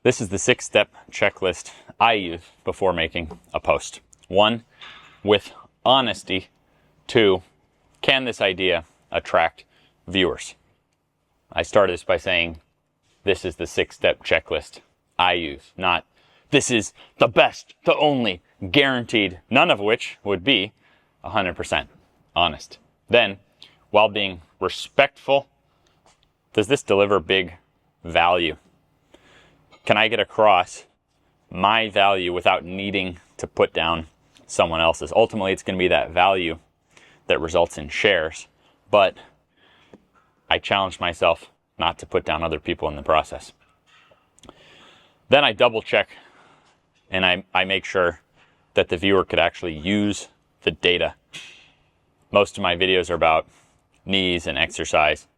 This is the 6-step checklist I use before making a post. 1, with honesty. 2, can this idea attract viewers? I started this by saying, this is the 6-step checklist I use, not this is the best, the only, guaranteed, none of which would be 100% honest. Then, while being respectful, does this deliver big value? Can I get across my value without needing to put down someone else's? Ultimately, it's going to be that value that results in shares, but I challenge myself not to put down other people in the process. Then I double check and I make sure that the viewer could actually use the data. Most of my videos are about knees and exercise.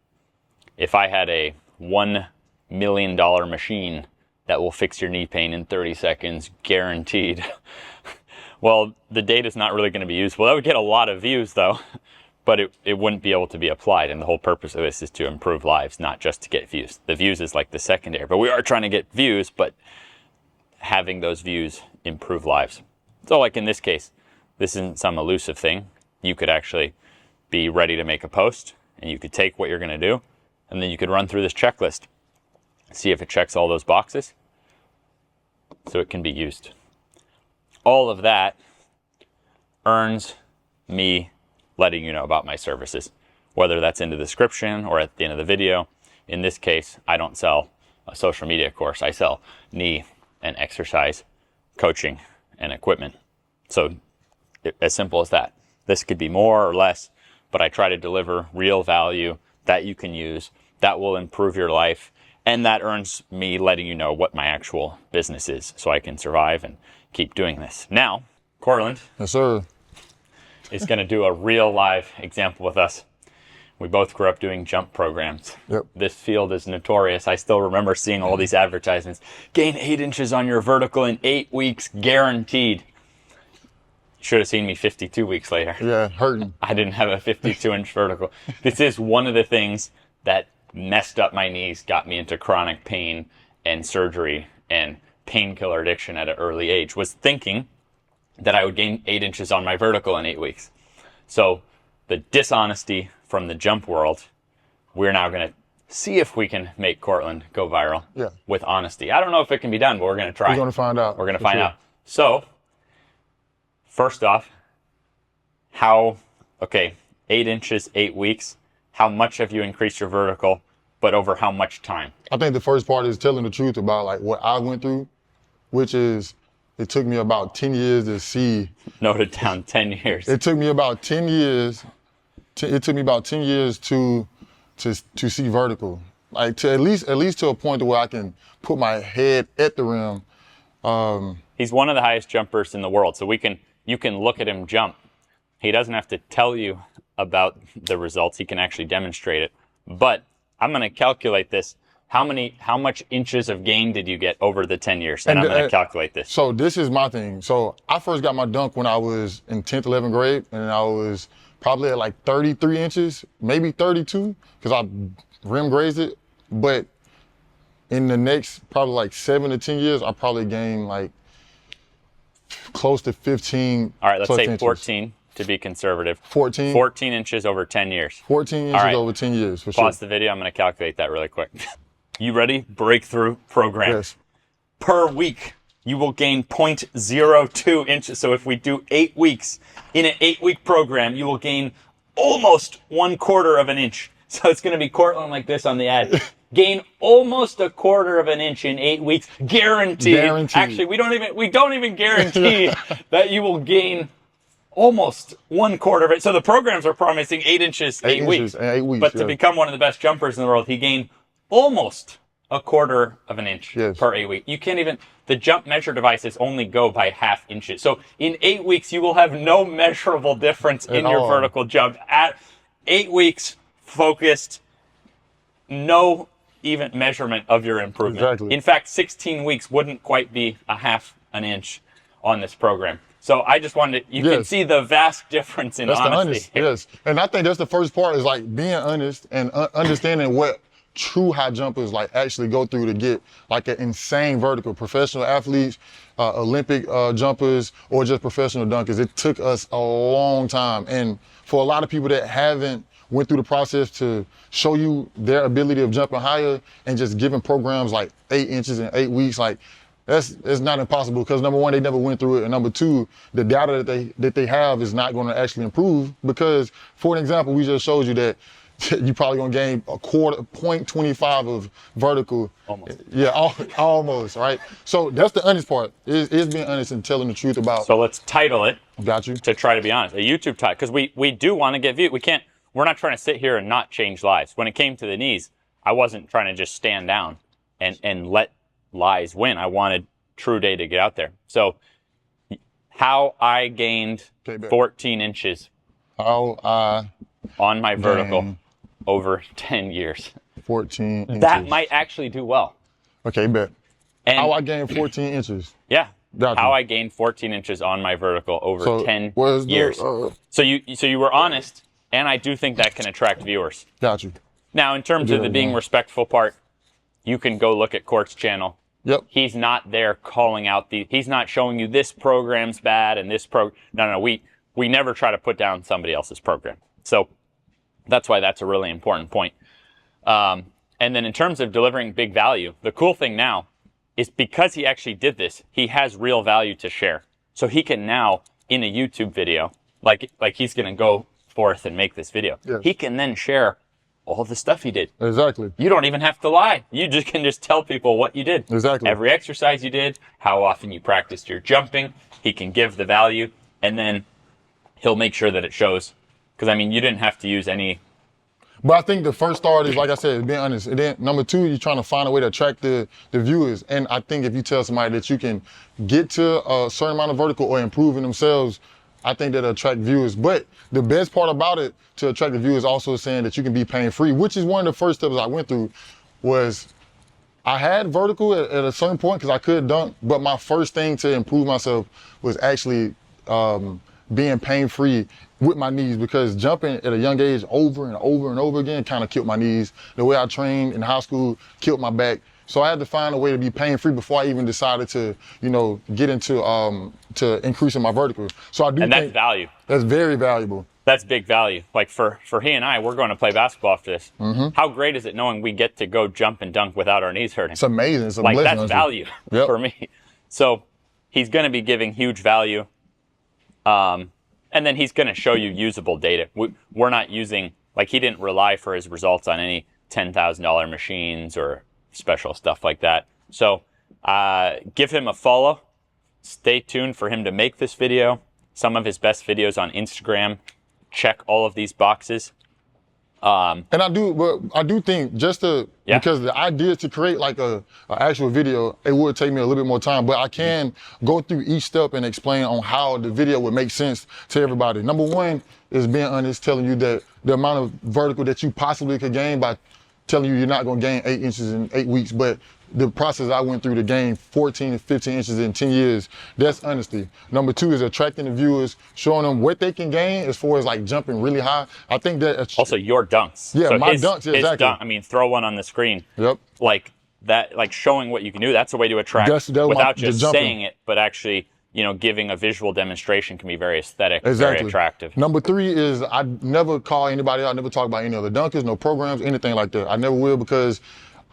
If I had a $1 million machine that will fix your knee pain in 30 seconds, guaranteed, well, the data is not really going to be useful. That would get a lot of views though, but it wouldn't be able to be applied. And the whole purpose of this is to improve lives, not just to get views. The views is like the secondary, but we are trying to get views, but having those views improve lives. So like in this case, this isn't some elusive thing. You could actually be ready to make a post and you could take what you're going to do and then you could run through this checklist, see if it checks all those boxes so it can be used. All of that earns me letting you know about my services, whether that's in the description or at the end of the video. In this case, I don't sell a social media course. I sell knee and exercise coaching and equipment. So as simple as that. This could be more or less, but I try to deliver real value that you can use, that will improve your life, and that earns me letting you know what my actual business is so I can survive and keep doing this. Now, Cortland. Yes, sir. Is going to do a real live example with us. We both grew up doing jump programs. Yep. This field is notorious. I still remember seeing all these advertisements. Gain 8 inches on your vertical in 8 weeks, guaranteed. You should have seen me 52 weeks later. Yeah, hurting. I didn't have a 52-inch vertical. This is one of the things that messed up my knees, got me into chronic pain and surgery and painkiller addiction at an early age, was thinking that I would gain 8 inches on my vertical in 8 weeks. So the dishonesty from the jump world, we're now going to see if we can make Cortland go viral with honesty. I don't know if it can be done, but we're going to try. We're going to find out. We're going to find out. So first off, 8 inches, 8 weeks, how much have you increased your vertical, but over how much time? I think the first part is telling the truth about like what I went through, which is it took me about 10 years to see. Note it down, 10 years. It took me about 10 years. It took me about 10 years to see vertical, like to at least to a point to where I can put my head at the rim. He's one of the highest jumpers in the world, so you can look at him jump. He doesn't have to tell you about the results. He can actually demonstrate it. But I'm going to calculate this. How much inches of gain did you get over the 10 years? And I'm going to calculate this. So this is my thing. So I first got my dunk when I was in 10th, 11th grade, and I was probably at like 33 inches, maybe 32, because I rim grazed it. But in the next probably like 7 to 10 years, I probably gained like close to 15. All right, let's say inches. 14 to be conservative. 14. 14 inches over 10 years. 14 inches over 10 years, for sure. Pause the video. I'm going to calculate that really quick. You ready? Breakthrough program. Yes. Per week, you will gain 0.02 inches. So if we do 8 weeks, in an 8-week program, you will gain almost 1/4 of an inch. So it's going to be Cortland like this on the ad. Gain almost 1/4 of an inch in 8 weeks, guaranteed. Actually, we don't even guarantee that you will gain almost 1/4 of it. So the programs are promising 8 inches, 8 weeks. 8 weeks. But to become one of the best jumpers in the world, he gained almost 1/4 of an inch per 8 weeks. You can't even, the jump measure devices only go by half inches. So in 8 weeks, you will have no measurable difference in your vertical jump. At 8 weeks, focused, no even measurement of your improvement. Exactly. In fact, 16 weeks wouldn't quite be a half an inch on this program. So I just wanted to, you can see the vast difference in honesty. Yes. And I think that's the first part is like being honest and understanding what true high jumpers like actually go through to get like an insane vertical. Professional athletes, Olympic jumpers, or just professional dunkers. It took us a long time. And for a lot of people that haven't went through the process to show you their ability of jumping higher and just giving programs like 8 inches in 8 weeks, like it's not impossible because number one, they never went through it. And number two, the data that they have is not going to actually improve because, for an example, we just showed you that you're probably going to gain a 0.25 of vertical. Almost. Yeah, almost, right? So that's the honest part, is being honest and telling the truth about. So let's title it. Got you. To try to be honest, a YouTube title, because we do want to get views. We're not trying to sit here and not change lives. When it came to the knees, I wasn't trying to just stand down and let lies win. I wanted true data to get out there. So how I gained 14 inches How I on my vertical gained over 10 years. 14 inches. That might actually do well. Okay, bet. And How I gained 14 inches. yeah, Got how you. I gained 14 inches on my vertical over So 10 where's the, years. So you were honest, and I do think that can attract viewers. Got you. Now, in terms of the being respectful part, you can go look at Court's channel. Yep. He's not there calling out he's not showing you this program's bad and this no, we never try to put down somebody else's program. So that's why that's a really important point. And then in terms of delivering big value, the cool thing now is because he actually did this, he has real value to share. So he can now, in a YouTube video, like he's going to go forth and make this video, Yes. he can then share all the stuff he did. Exactly. You don't even have to lie. You just can just tell people what you did. Exactly. Every exercise you did, how often you practiced your jumping. He can give the value, and then he'll make sure that it shows. Because, I mean, you didn't have to use any. But I think the first start is, like I said, being honest. And then number two, you're trying to find a way to attract the viewers. And I think if you tell somebody that you can get to a certain amount of vertical or improving themselves, I think that'll attract viewers. But the best part about it to attract the viewers also is saying that you can be pain-free, which is one of the first steps I went through. Was I had vertical at a certain point because I could dunk, but my first thing to improve myself was actually being pain-free with my knees, because jumping at a young age over and over and over again kind of killed my knees. The way I trained in high school killed my back. So I had to find a way to be pain-free before I even decided to, get into to increasing my vertical. So I do And think that's value. that's very valuable. That's big value. Like for he and I, we're going to play basketball after this. Mm-hmm. How great is it knowing we get to go jump and dunk without our knees hurting? It's amazing. It's a Like, blessing. that's value Yep. for me. So he's going to be giving huge value. And then he's going to show you usable data. We're not using, like, he didn't rely for his results on any $10,000 machines or special stuff like that. So give him a follow. Stay tuned for him to make this video. Some of his best videos on Instagram. Check all of these boxes. And I do think because the idea to create like a actual video, it would take me a little bit more time, but I can go through each step and explain on how the video would make sense to everybody. Number one is being honest, telling you that the amount of vertical that you possibly could gain by telling you you're not going to gain 8 inches in 8 weeks, but the process I went through to gain 14 to 15 inches in 10 years, that's honesty. Number two is attracting the viewers, showing them what they can gain as far as like jumping really high. I think that Also, your dunks. Yeah, so my his dunks, exactly. I mean, throw one on the screen. Yep. Like that, like showing what you can do. That's a way to attract without just saying it, but actually, giving a visual demonstration can be very aesthetic, very attractive. Number three is I never call anybody out, I never talk about any other dunkers, no programs, anything like that. I never will, because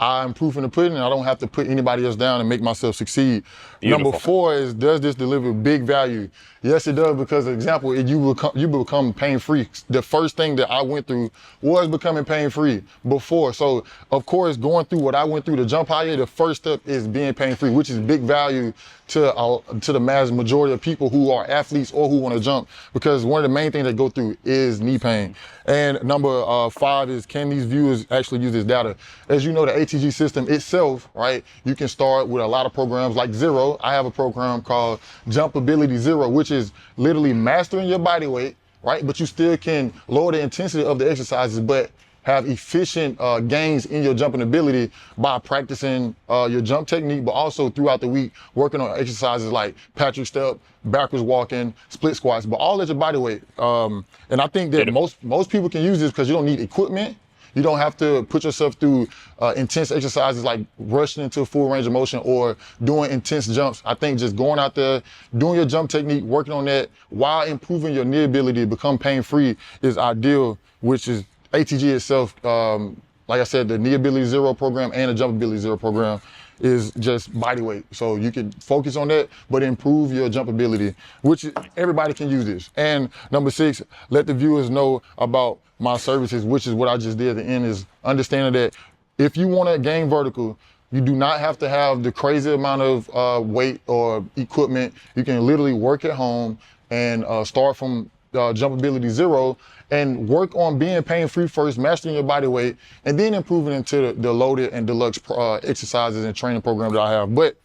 I'm proof in the pudding and I don't have to put anybody else down and make myself succeed. Beautiful. Number four is, does this deliver big value? Yes, it does, because, for example, you become pain-free. The first thing that I went through was becoming pain-free before. So, of course, going through what I went through to jump higher, the first step is being pain-free, which is big value to the mass majority of people who are athletes or who want to jump, because one of the main things they go through is knee pain. And number five is, can these viewers actually use this data? As you know, the ATG system itself, right, you can start with a lot of programs like Zero. I have a program called Jumpability Zero, which is literally mastering your body weight, right? But you still can lower the intensity of the exercises, but have efficient gains in your jumping ability by practicing your jump technique, but also throughout the week working on exercises like Patrick step, backwards walking, split squats, but all at your body weight. And I think that most people can use this because you don't need equipment. You don't have to put yourself through intense exercises like rushing into full range of motion or doing intense jumps. I think just going out there, doing your jump technique, working on that while improving your knee ability to become pain-free is ideal, which is ATG itself. Like I said, the Knee Ability Zero program and the Jump Ability Zero program is just body weight. So you can focus on that, but improve your jump ability, which everybody can use this. And number 6, let the viewers know about my services, which is what I just did at the end, is understanding that if you want to gain vertical, you do not have to have the crazy amount of weight or equipment. You can literally work at home and start from Jump Ability Zero and work on being pain-free first, mastering your body weight, and then improving into the loaded and deluxe exercises and training programs that I have. But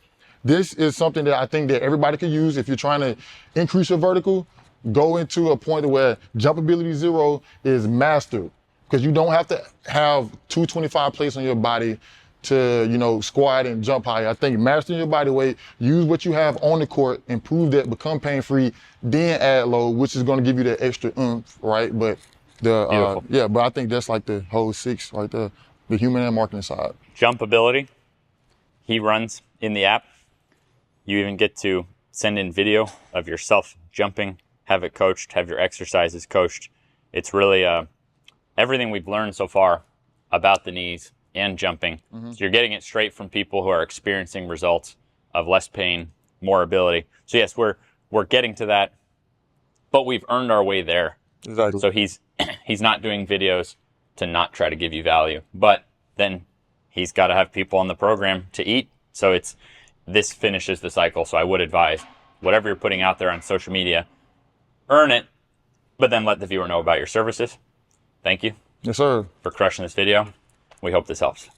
this is something that I think that everybody can use if you're trying to increase your vertical. Go into a point where Jump Ability Zero is mastered, because you don't have to have 225 plates on your body to, you know, squat and jump high. I think mastering your body weight, use what you have on the court, improve that, become pain-free, then add load, which is going to give you that extra oomph, right? But yeah, but I think that's like the whole 6 right there, the human and marketing side. Jump ability, he runs in the app. You even get to send in video of yourself jumping, have it coached, have your exercises coached. It's really everything we've learned so far about the knees and jumping. So you're getting it straight from people who are experiencing results of less pain, more ability. So yes, we're getting to that, but we've earned our way there. Exactly. So he's not doing videos to not try to give you value, but then he's got to have people on the program to eat. So this finishes the cycle. So I would advise whatever you're putting out there on social media, earn it, but then let the viewer know about your services. Thank you. Yes, sir. For crushing this video. We hope this helps.